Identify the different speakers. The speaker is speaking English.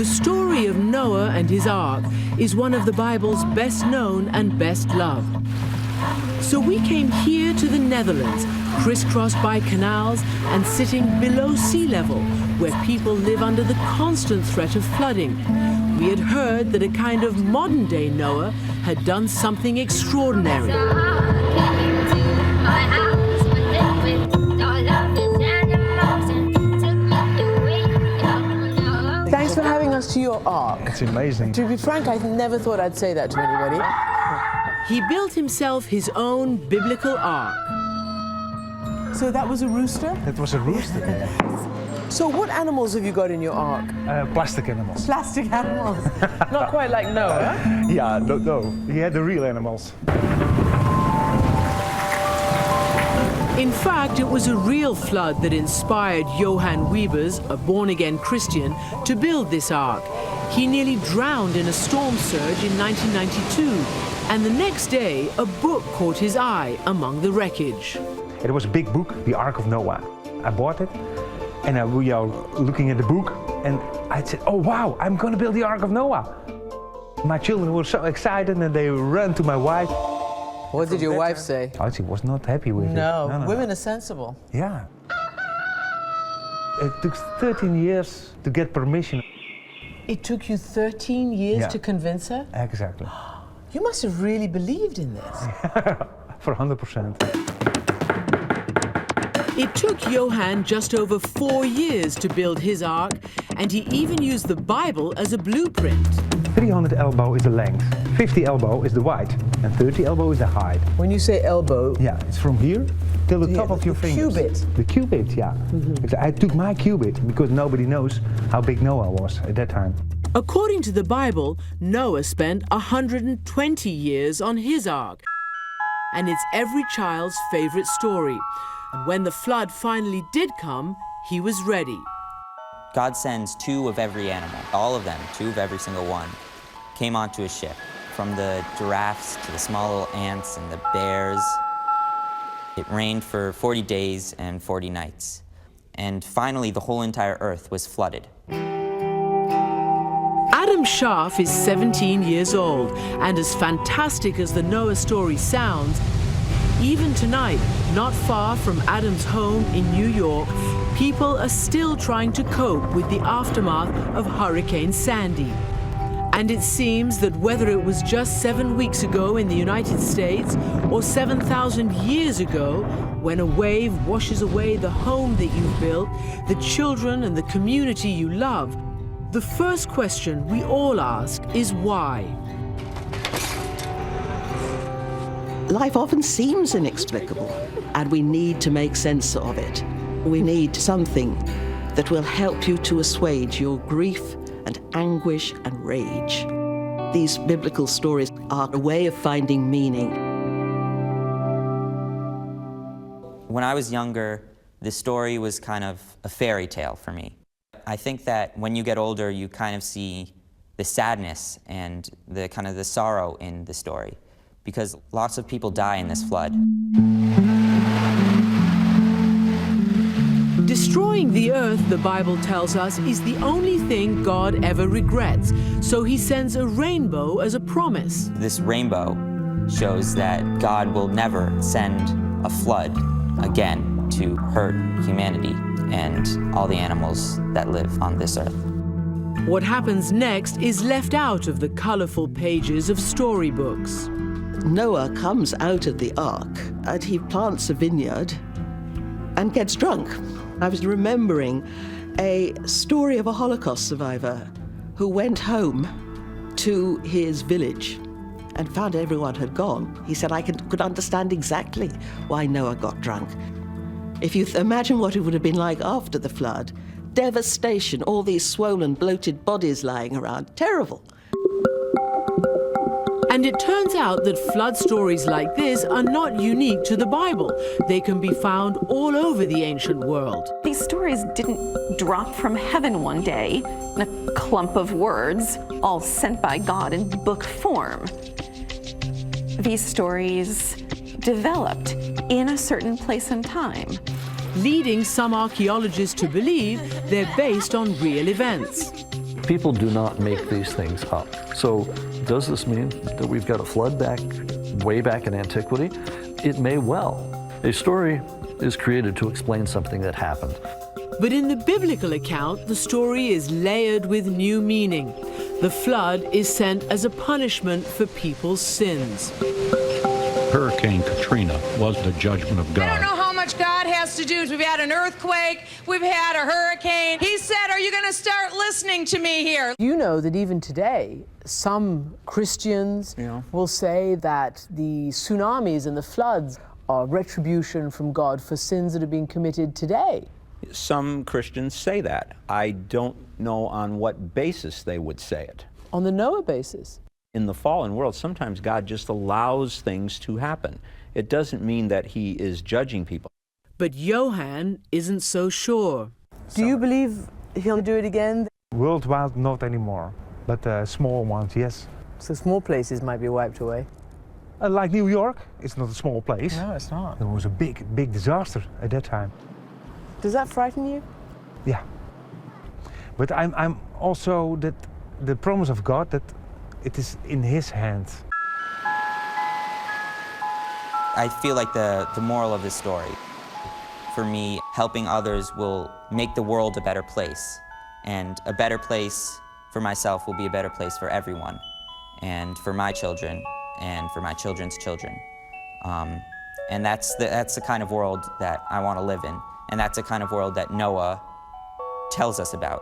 Speaker 1: The story of Noah and his ark is one of the Bible's best known and best loved. So we came here to the Netherlands, crisscrossed by canals and sitting below sea level, where people live under the constant threat of flooding. We had heard that a kind of modern-day Noah had done something extraordinary.
Speaker 2: Thanks for having us to your ark.
Speaker 3: It's amazing.
Speaker 2: To be frank, I never thought I'd say that to anybody.
Speaker 1: He built himself his own biblical ark.
Speaker 2: So that was a rooster?
Speaker 3: It was a rooster, yeah.
Speaker 2: So what animals have you got in your ark?
Speaker 3: Plastic animals.
Speaker 2: Plastic animals. Not quite like Noah.
Speaker 3: Yeah, no. He had the real animals.
Speaker 1: In fact, it was a real flood that inspired Johann Huibers, a born-again Christian, to build this ark. He nearly drowned in a storm surge in 1992, and the next day, a book caught his eye among the wreckage.
Speaker 3: It was a big book, The Ark of Noah. I bought it, and we are looking at the book, and I said, oh wow, I'm gonna build the Ark of Noah. My children were so excited, and they ran to my wife.
Speaker 2: What did your wife say?
Speaker 3: Oh, she was not happy with it.
Speaker 2: No, women are sensible.
Speaker 3: Yeah. It took 13 years to get permission.
Speaker 2: It took you 13 years to convince her?
Speaker 3: Exactly.
Speaker 2: You must have really believed in this.
Speaker 3: For 100%.
Speaker 1: It took Johann just over 4 years to build his ark, and he even used the Bible as a blueprint.
Speaker 3: 300 elbow is the length, 50 elbow is the width, and 30 elbow is the height.
Speaker 2: When you say elbow...
Speaker 3: Yeah, it's from here till the top of your fingers.
Speaker 2: Cubit.
Speaker 3: The cubit, yeah. I took my cubit because nobody knows how big Noah was at that time.
Speaker 1: According to the Bible, Noah spent 120 years on his ark. And it's every child's favorite story. And when the flood finally did come, he was ready.
Speaker 4: God sends 2 of every animal, all of them, 2 of every single one, came onto a ship. From the giraffes to the small little ants and the bears. It rained for 40 days and 40 nights. And finally, the whole entire earth was flooded.
Speaker 1: Adam Scharf is 17 years old, and as fantastic as the Noah story sounds, even tonight, not far from Adam's home in New York, people are still trying to cope with the aftermath of Hurricane Sandy. And it seems that whether it was just 7 weeks ago in the United States or 7,000 years ago, when a wave washes away the home that you've built, the children and the community you love, the first question we all ask is why?
Speaker 5: Life often seems inexplicable, and we need to make sense of it. We need something that will help you to assuage your grief and anguish and rage. These biblical stories are a way of finding meaning.
Speaker 4: When I was younger, the story was kind of a fairy tale for me. I think that when you get older, you kind of see the sadness and the kind of the sorrow in the story, because lots of people die in this flood.
Speaker 1: Destroying the earth, the Bible tells us, is the only thing God ever regrets. So he sends a rainbow as a promise.
Speaker 4: This rainbow shows that God will never send a flood again to hurt humanity and all the animals that live on this earth.
Speaker 1: What happens next is left out of the colorful pages of storybooks.
Speaker 5: Noah comes out of the ark and he plants a vineyard and gets drunk. I was remembering a story of a Holocaust survivor who went home to his village and found everyone had gone. He said, I could understand exactly why Noah got drunk. If you imagine what it would have been like after the flood, devastation, all these swollen, bloated bodies lying around, terrible.
Speaker 1: And it turns out that flood stories like this are not unique to the Bible. They can be found all over the ancient world.
Speaker 6: These stories didn't drop from heaven one day in a clump of words, all sent by God in book form. These stories developed in a certain place and time,
Speaker 1: leading some archaeologists to believe they're based on real events.
Speaker 7: People do not make these things up. So does this mean that we've got a flood way back in antiquity? It may well. A story is created to explain something that happened.
Speaker 1: But in the biblical account, the story is layered with new meaning. The flood is sent as a punishment for people's sins.
Speaker 8: Hurricane Katrina was the judgment of God.
Speaker 9: I don't know how much God has to do. We've had an earthquake, we've had a hurricane. He said, are you going to start listening to me here?
Speaker 2: You know that even today, some Christians will say that the tsunamis and the floods are retribution from God for sins that are being committed today.
Speaker 10: Some Christians say that. I don't know on what basis they would say it.
Speaker 2: On the Noah basis.
Speaker 10: In the fallen world, sometimes God just allows things to happen. It doesn't mean that he is judging people.
Speaker 1: But Johann isn't so sure.
Speaker 2: Do you believe he'll do it again?
Speaker 3: Worldwide, not anymore, but small ones, yes.
Speaker 2: So small places might be wiped away.
Speaker 3: Like New York, it's not a small place.
Speaker 2: No, it's not.
Speaker 3: There was a big disaster at that time.
Speaker 2: Does that frighten you?
Speaker 3: Yeah. But I'm also that the promise of God that it is in his hands.
Speaker 4: I feel like the moral of this story, for me, helping others will make the world a better place. And a better place for myself will be a better place for everyone, and for my children, and for my children's children. And that's the kind of world that I want to live in. And that's the kind of world that Noah tells us about.